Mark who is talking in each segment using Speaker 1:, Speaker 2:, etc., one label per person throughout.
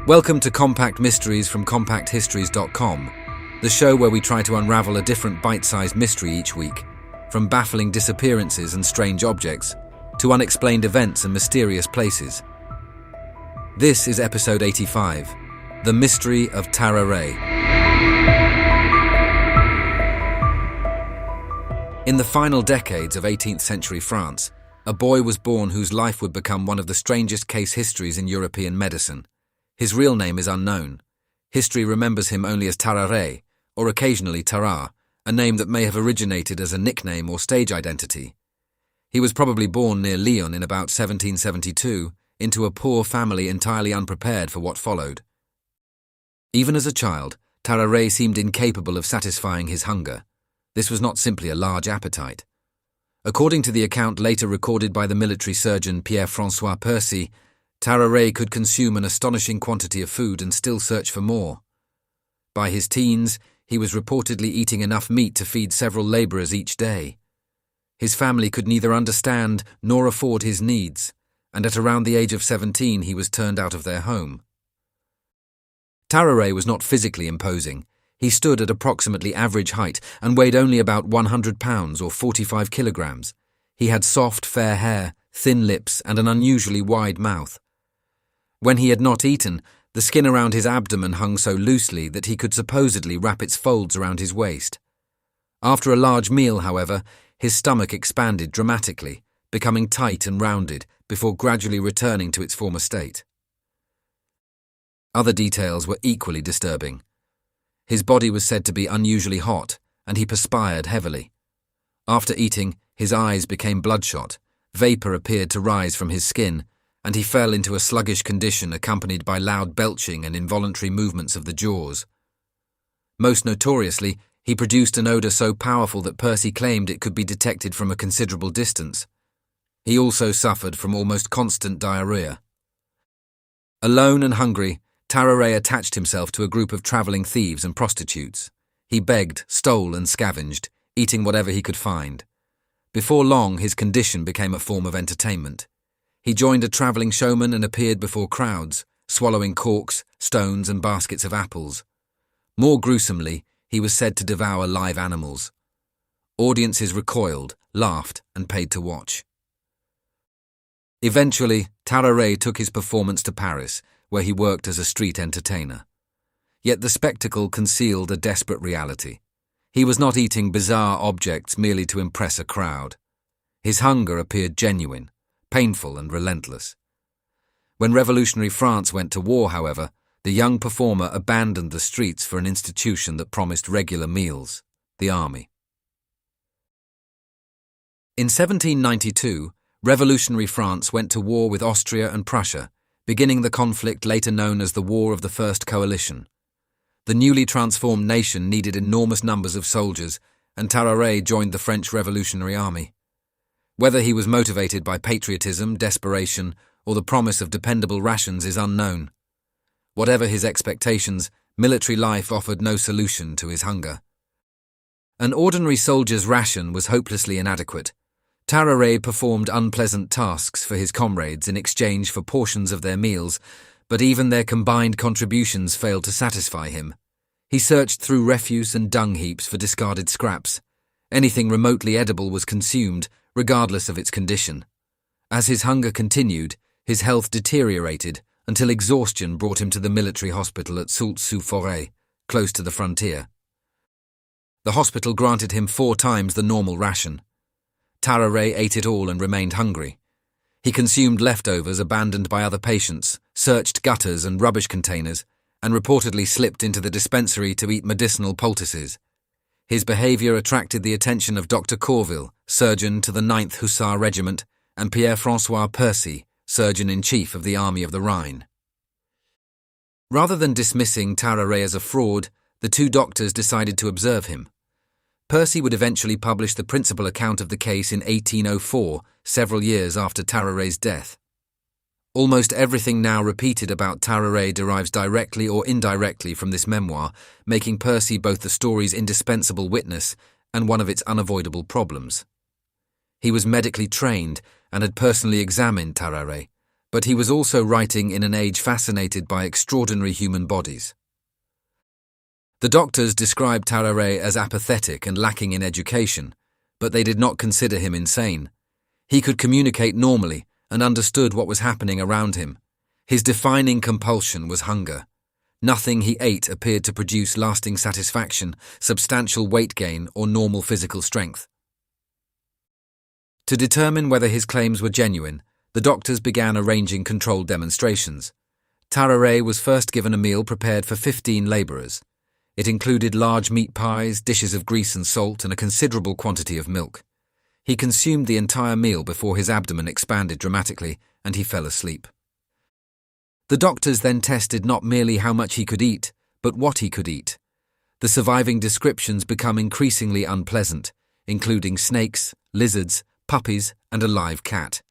Speaker 1: Welcome to Compact Mysteries from compacthistories.com, the show where we try to unravel a different bite-sized mystery each week, from baffling disappearances and strange objects to unexplained events and mysterious places. This is episode 85, The Mystery of Tarrare. In the final decades of 18th-century France, a boy was born whose life would become one of the strangest case histories in European medicine. His real name is unknown. History remembers him only as Tarrare, or occasionally Tarrare, a name that may have originated as a nickname or stage identity. He was probably born near Lyon in about 1772, into a poor family entirely unprepared for what followed. Even as a child, Tarrare seemed incapable of satisfying his hunger. This was not simply a large appetite. According to the account later recorded by the military surgeon Pierre-François Percy, Tarrare could consume an astonishing quantity of food and still search for more. By his teens, he was reportedly eating enough meat to feed several labourers each day. His family could neither understand nor afford his needs, and at around the age of 17 he was turned out of their home. Tarrare was not physically imposing. He stood at approximately average height and weighed only about 100 pounds or 45 kilograms. He had soft, fair hair, thin lips, and an unusually wide mouth. When he had not eaten, the skin around his abdomen hung so loosely that he could supposedly wrap its folds around his waist. After a large meal, however, his stomach expanded dramatically, becoming tight and rounded before gradually returning to its former state. Other details were equally disturbing. His body was said to be unusually hot, and he perspired heavily. After eating, his eyes became bloodshot, vapour appeared to rise from his skin, and he fell into a sluggish condition accompanied by loud belching and involuntary movements of the jaws. Most notoriously, he produced an odour so powerful that Percy claimed it could be detected from a considerable distance. He also suffered from almost constant diarrhoea. Alone and hungry, Tarrare attached himself to a group of travelling thieves and prostitutes. He begged, stole and scavenged, eating whatever he could find. Before long, his condition became a form of entertainment. He joined a travelling showman and appeared before crowds, swallowing corks, stones and baskets of apples. More gruesomely, he was said to devour live animals. Audiences recoiled, laughed and paid to watch. Eventually, Tarrare took his performance to Paris, where he worked as a street entertainer. Yet the spectacle concealed a desperate reality. He was not eating bizarre objects merely to impress a crowd. His hunger appeared genuine, painful and relentless. When revolutionary France went to war, however, the young performer abandoned the streets for an institution that promised regular meals, the army. In 1792, revolutionary France went to war with Austria and Prussia, beginning the conflict later known as the War of the First Coalition. The newly transformed nation needed enormous numbers of soldiers, and Tarrare joined the French Revolutionary Army. Whether he was motivated by patriotism, desperation, or the promise of dependable rations is unknown. Whatever his expectations, military life offered no solution to his hunger. An ordinary soldier's ration was hopelessly inadequate. Tarrare performed unpleasant tasks for his comrades in exchange for portions of their meals, but even their combined contributions failed to satisfy him. He searched through refuse and dung heaps for discarded scraps. Anything remotely edible was consumed, regardless of its condition. As his hunger continued, his health deteriorated until exhaustion brought him to the military hospital at Soult-sous-Forêt, close to the frontier. The hospital granted him 4 times the normal ration. Tarrare ate it all and remained hungry. He consumed leftovers abandoned by other patients, searched gutters and rubbish containers, and reportedly slipped into the dispensary to eat medicinal poultices. His behaviour attracted the attention of Dr. Corville, surgeon to the 9th Hussar Regiment, and Pierre-François Percy, surgeon-in-chief of the Army of the Rhine. Rather than dismissing Tarrare as a fraud, the 2 doctors decided to observe him. Percy would eventually publish the principal account of the case in 1804, several years after Tarrare's death. Almost everything now repeated about Tarrare derives directly or indirectly from this memoir, making Percy both the story's indispensable witness and one of its unavoidable problems. He was medically trained and had personally examined Tarrare, but he was also writing in an age fascinated by extraordinary human bodies. The doctors described Tarrare as apathetic and lacking in education, but they did not consider him insane. He could communicate normally and understood what was happening around him. His defining compulsion was hunger. Nothing he ate appeared to produce lasting satisfaction, substantial weight gain, or normal physical strength. To determine whether his claims were genuine, the doctors began arranging controlled demonstrations. Tarrare was first given a meal prepared for 15 labourers. It included large meat pies, dishes of grease and salt, and a considerable quantity of milk. He consumed the entire meal before his abdomen expanded dramatically, and he fell asleep. The doctors then tested not merely how much he could eat, but what he could eat. The surviving descriptions become increasingly unpleasant, including snakes, lizards, puppies, and a live cat.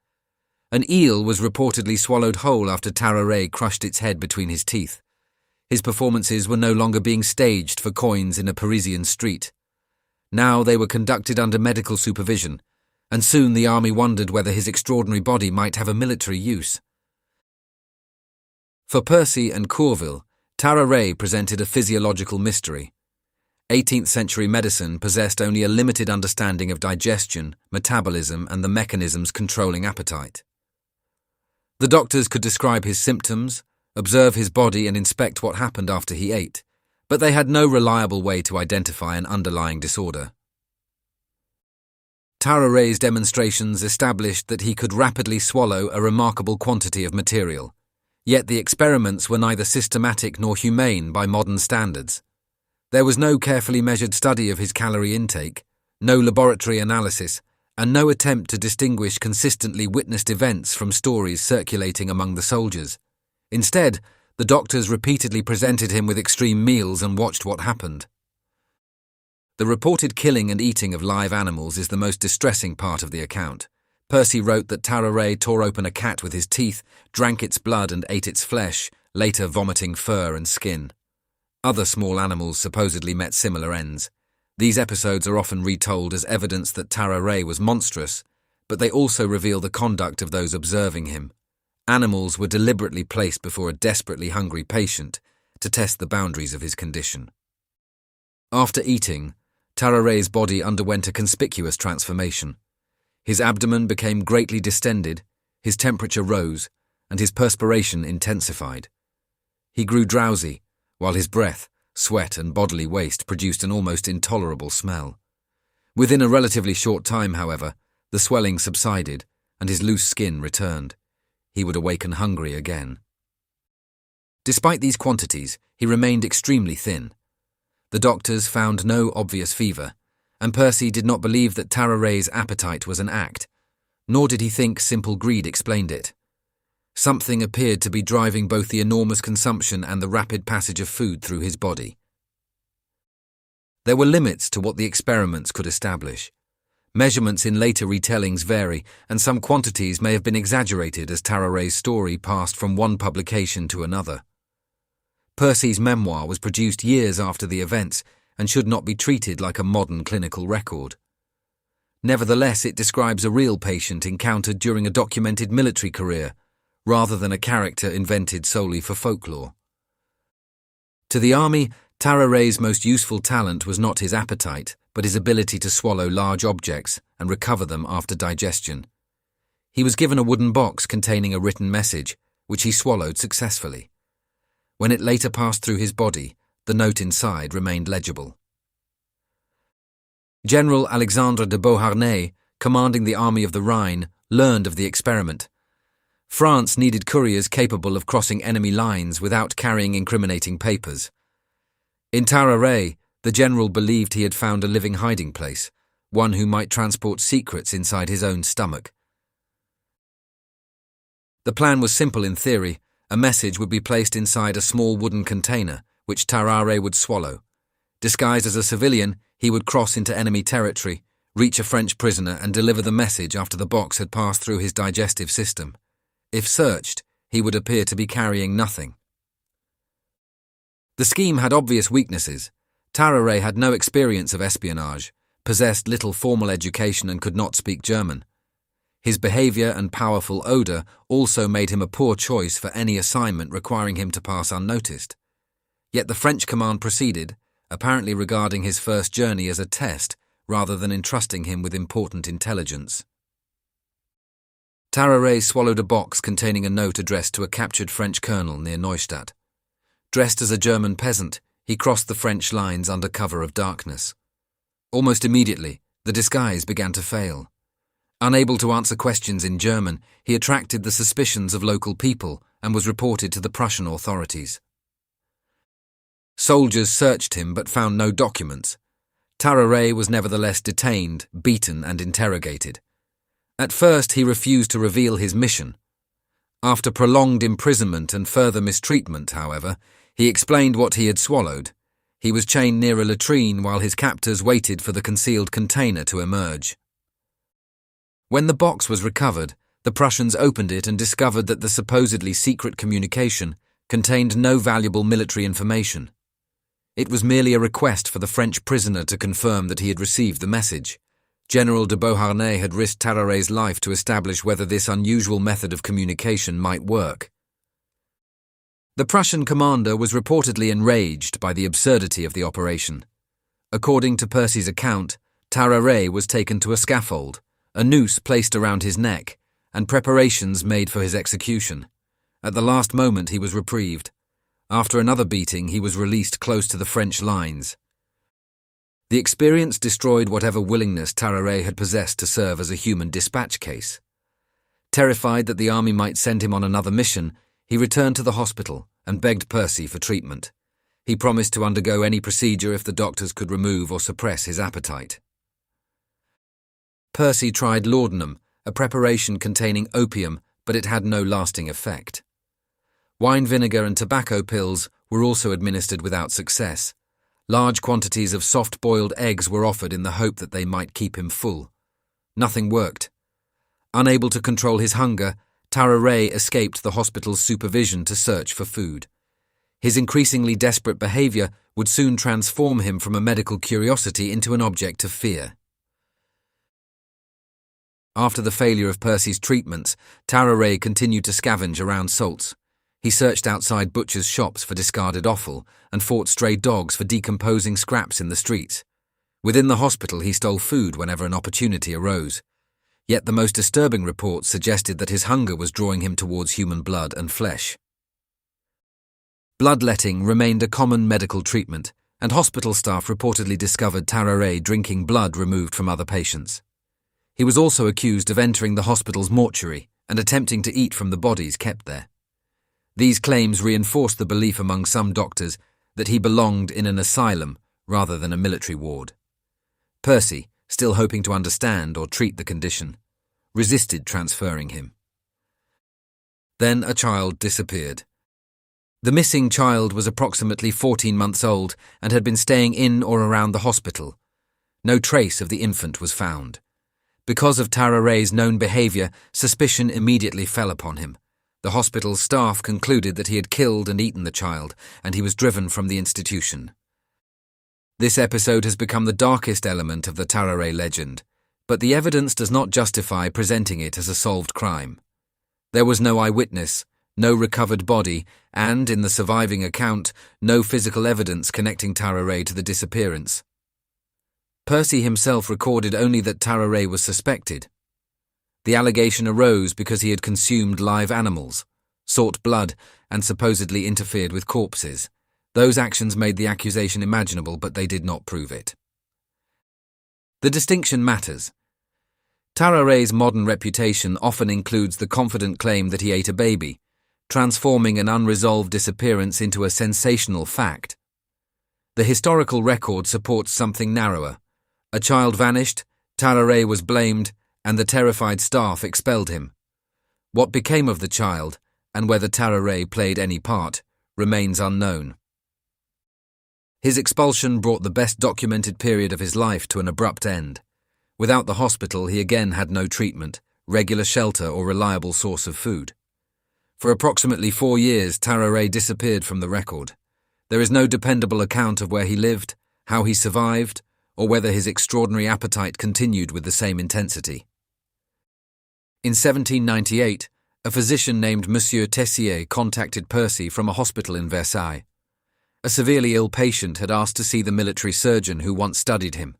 Speaker 1: An eel was reportedly swallowed whole after Tarrare crushed its head between his teeth. His performances were no longer being staged for coins in a Parisian street. Now they were conducted under medical supervision, and soon the army wondered whether his extraordinary body might have a military use. For Percy and Courville, Tarrare presented a physiological mystery. 18th-century medicine possessed only a limited understanding of digestion, metabolism, and the mechanisms controlling appetite. The doctors could describe his symptoms, observe his body, and inspect what happened after he ate, but they had no reliable way to identify an underlying disorder. Tarrare's demonstrations established that he could rapidly swallow a remarkable quantity of material. Yet the experiments were neither systematic nor humane by modern standards. There was no carefully measured study of his calorie intake, no laboratory analysis, and no attempt to distinguish consistently witnessed events from stories circulating among the soldiers. Instead, the doctors repeatedly presented him with extreme meals and watched what happened. The reported killing and eating of live animals is the most distressing part of the account. Percy wrote that Tarrare tore open a cat with his teeth, drank its blood and ate its flesh, later vomiting fur and skin. Other small animals supposedly met similar ends. These episodes are often retold as evidence that Tarrare was monstrous, but they also reveal the conduct of those observing him. Animals were deliberately placed before a desperately hungry patient to test the boundaries of his condition. After eating, Tarrare's body underwent a conspicuous transformation. His abdomen became greatly distended, his temperature rose, and his perspiration intensified. He grew drowsy, while his breath, sweat, and bodily waste produced an almost intolerable smell. Within a relatively short time, however, the swelling subsided, and his loose skin returned. He would awaken hungry again. Despite these quantities, he remained extremely thin. The doctors found no obvious fever, and Percy did not believe that Tarrare's appetite was an act, nor did he think simple greed explained it. Something appeared to be driving both the enormous consumption and the rapid passage of food through his body. There were limits to what the experiments could establish. Measurements in later retellings vary, and some quantities may have been exaggerated as Tarrare's story passed from one publication to another. Percy's memoir was produced years after the events and should not be treated like a modern clinical record. Nevertheless, it describes a real patient encountered during a documented military career, rather than a character invented solely for folklore. To the army, Tarrare's most useful talent was not his appetite, but his ability to swallow large objects and recover them after digestion. He was given a wooden box containing a written message, which he swallowed successfully. When it later passed through his body, the note inside remained legible. General Alexandre de Beauharnais, commanding the Army of the Rhine, learned of the experiment. France needed couriers capable of crossing enemy lines without carrying incriminating papers. In Tarrare, the general believed he had found a living hiding place, one who might transport secrets inside his own stomach. The plan was simple in theory. A message would be placed inside a small wooden container, which Tarrare would swallow. Disguised as a civilian, he would cross into enemy territory, reach a French prisoner, and deliver the message after the box had passed through his digestive system. If searched, he would appear to be carrying nothing. The scheme had obvious weaknesses. Tarrare had no experience of espionage, possessed little formal education, and could not speak German. His behavior and powerful odor also made him a poor choice for any assignment requiring him to pass unnoticed. Yet the French command proceeded, apparently regarding his first journey as a test rather than entrusting him with important intelligence. Tarrare swallowed a box containing a note addressed to a captured French colonel near Neustadt. Dressed as a German peasant, he crossed the French lines under cover of darkness. Almost immediately, the disguise began to fail. Unable to answer questions in German, he attracted the suspicions of local people and was reported to the Prussian authorities. Soldiers searched him but found no documents. Tarrare was nevertheless detained, beaten and interrogated. At first he refused to reveal his mission. After prolonged imprisonment and further mistreatment, however, he explained what he had swallowed. He was chained near a latrine while his captors waited for the concealed container to emerge. When the box was recovered, the Prussians opened it and discovered that the supposedly secret communication contained no valuable military information. It was merely a request for the French prisoner to confirm that he had received the message. General de Beauharnais had risked Tarrare's life to establish whether this unusual method of communication might work. The Prussian commander was reportedly enraged by the absurdity of the operation. According to Percy's account, Tarrare was taken to a scaffold, a noose placed around his neck, and preparations made for his execution. At the last moment he was reprieved. After another beating, he was released close to the French lines. The experience destroyed whatever willingness Tarrare had possessed to serve as a human dispatch case. Terrified that the army might send him on another mission, he returned to the hospital and begged Percy for treatment. He promised to undergo any procedure if the doctors could remove or suppress his appetite. Percy tried laudanum, a preparation containing opium, but it had no lasting effect. Wine vinegar and tobacco pills were also administered without success. Large quantities of soft-boiled eggs were offered in the hope that they might keep him full. Nothing worked. Unable to control his hunger, Tarrare escaped the hospital's supervision to search for food. His increasingly desperate behavior would soon transform him from a medical curiosity into an object of fear. After the failure of Percy's treatments, Tarrare continued to scavenge around Salts. He searched outside butchers' shops for discarded offal and fought stray dogs for decomposing scraps in the streets. Within the hospital, he stole food whenever an opportunity arose. Yet the most disturbing reports suggested that his hunger was drawing him towards human blood and flesh. Bloodletting remained a common medical treatment, and hospital staff reportedly discovered Tarrare drinking blood removed from other patients. He was also accused of entering the hospital's mortuary and attempting to eat from the bodies kept there. These claims reinforced the belief among some doctors that he belonged in an asylum rather than a military ward. Percy, still hoping to understand or treat the condition, resisted transferring him. Then a child disappeared. The missing child was approximately 14 months old and had been staying in or around the hospital. No trace of the infant was found. Because of Tarrare's known behavior, suspicion immediately fell upon him. The hospital's staff concluded that he had killed and eaten the child, and he was driven from the institution. This episode has become the darkest element of the Tarrare legend, but the evidence does not justify presenting it as a solved crime. There was no eyewitness, no recovered body, and, in the surviving account, no physical evidence connecting Tarrare to the disappearance. Percy himself recorded only that Tarrare was suspected. The allegation arose because he had consumed live animals, sought blood, and supposedly interfered with corpses. Those actions made the accusation imaginable, but they did not prove it. The distinction matters. Tarrare's modern reputation often includes the confident claim that he ate a baby, transforming an unresolved disappearance into a sensational fact. The historical record supports something narrower. A child vanished, Tarrare was blamed, and the terrified staff expelled him. What became of the child, and whether Tarrare played any part, remains unknown. His expulsion brought the best documented period of his life to an abrupt end. Without the hospital, he again had no treatment, regular shelter, or reliable source of food. For approximately 4 years, Tarrare disappeared from the record. There is no dependable account of where he lived, how he survived, or whether his extraordinary appetite continued with the same intensity. In 1798, a physician named Monsieur Tessier contacted Percy from a hospital in Versailles. A severely ill patient had asked to see the military surgeon who once studied him.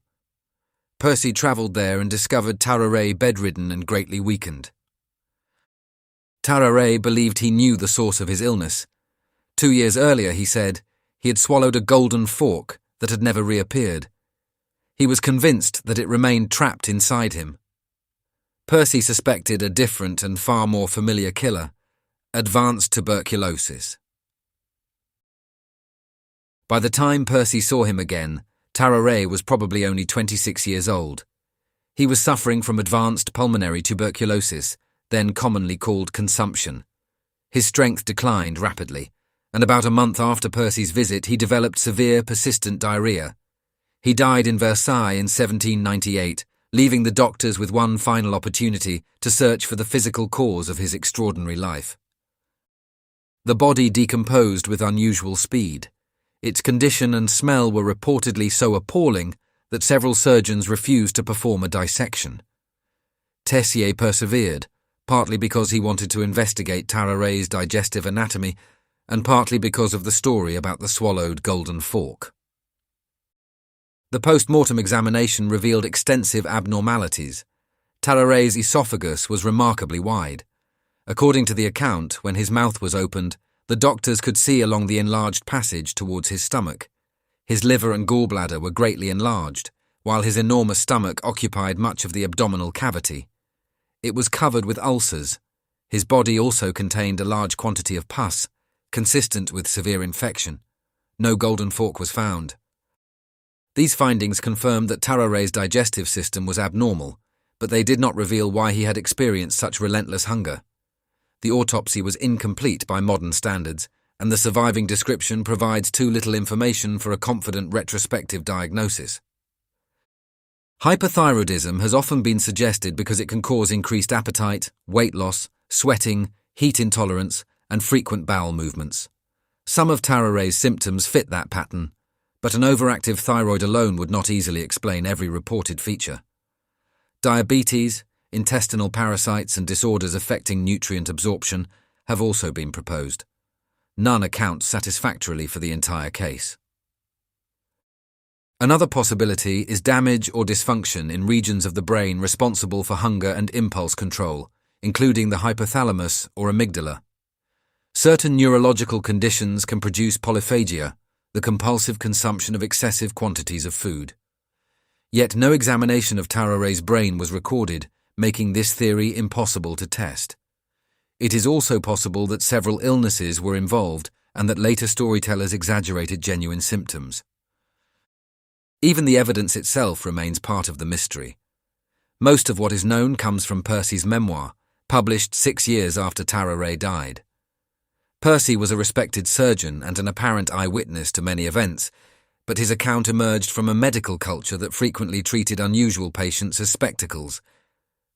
Speaker 1: Percy travelled there and discovered Tarrare bedridden and greatly weakened. Tarrare believed he knew the source of his illness. 2 years earlier, he said, he had swallowed a golden fork that had never reappeared. He was convinced that it remained trapped inside him. Percy suspected a different and far more familiar killer, advanced tuberculosis. By the time Percy saw him again, Tarrare was probably only 26 years old. He was suffering from advanced pulmonary tuberculosis, then commonly called consumption. His strength declined rapidly, and about a month after Percy's visit he developed severe persistent diarrhea. He died in Versailles in 1798, leaving the doctors with one final opportunity to search for the physical cause of his extraordinary life. The body decomposed with unusual speed. Its condition and smell were reportedly so appalling that several surgeons refused to perform a dissection. Tessier persevered, partly because he wanted to investigate Tarrare's digestive anatomy, and partly because of the story about the swallowed golden fork. The post-mortem examination revealed extensive abnormalities. Tarrare's esophagus was remarkably wide. According to the account, when his mouth was opened, the doctors could see along the enlarged passage towards his stomach. His liver and gallbladder were greatly enlarged, while his enormous stomach occupied much of the abdominal cavity. It was covered with ulcers. His body also contained a large quantity of pus, consistent with severe infection. No golden fork was found. These findings confirmed that Tarrare's digestive system was abnormal, but they did not reveal why he had experienced such relentless hunger. The autopsy was incomplete by modern standards, and the surviving description provides too little information for a confident retrospective diagnosis. Hyperthyroidism has often been suggested because it can cause increased appetite, weight loss, sweating, heat intolerance, and frequent bowel movements. Some of Tarrare's symptoms fit that pattern, but an overactive thyroid alone would not easily explain every reported feature. Diabetes, intestinal parasites, and disorders affecting nutrient absorption have also been proposed. None account satisfactorily for the entire case. Another possibility is damage or dysfunction in regions of the brain responsible for hunger and impulse control, including the hypothalamus or amygdala. Certain neurological conditions can produce polyphagia, the compulsive consumption of excessive quantities of food. Yet no examination of Tarrare's brain was recorded, making this theory impossible to test. It is also possible that several illnesses were involved and that later storytellers exaggerated genuine symptoms. Even the evidence itself remains part of the mystery. Most of what is known comes from Percy's memoir, published 6 years after Tarrare died. Percy was a respected surgeon and an apparent eyewitness to many events, but his account emerged from a medical culture that frequently treated unusual patients as spectacles.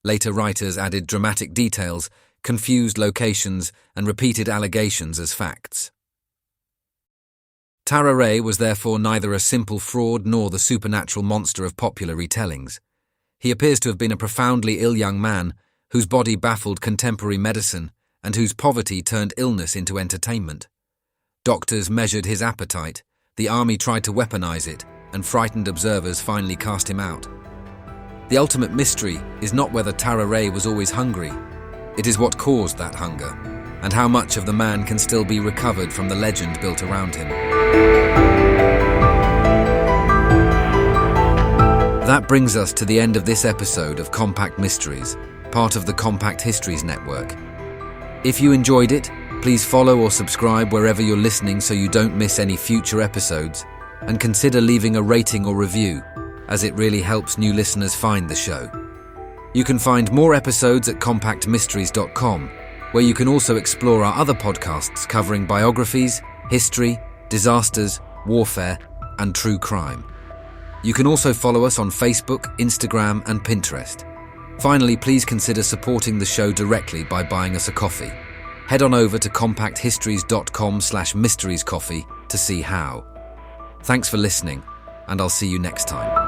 Speaker 1: Later writers added dramatic details, confused locations, and repeated allegations as facts. Tarrare was therefore neither a simple fraud nor the supernatural monster of popular retellings. He appears to have been a profoundly ill young man whose body baffled contemporary medicine and whose poverty turned illness into entertainment. Doctors measured his appetite, the army tried to weaponize it, and frightened observers finally cast him out. The ultimate mystery is not whether Tarrare was always hungry, it is what caused that hunger, and how much of the man can still be recovered from the legend built around him. That brings us to the end of this episode of Compact Mysteries, part of the Compact Histories Network. If you enjoyed it, please follow or subscribe wherever you're listening so you don't miss any future episodes, and consider leaving a rating or review, as it really helps new listeners find the show. You can find more episodes at compactmysteries.com, where you can also explore our other podcasts covering biographies, history, disasters, warfare, and true crime. You can also follow us on Facebook, Instagram, and Pinterest. Finally, please consider supporting the show directly by buying us a coffee. Head on over to compacthistories.com/mysteriescoffee to see how. Thanks for listening, and I'll see you next time.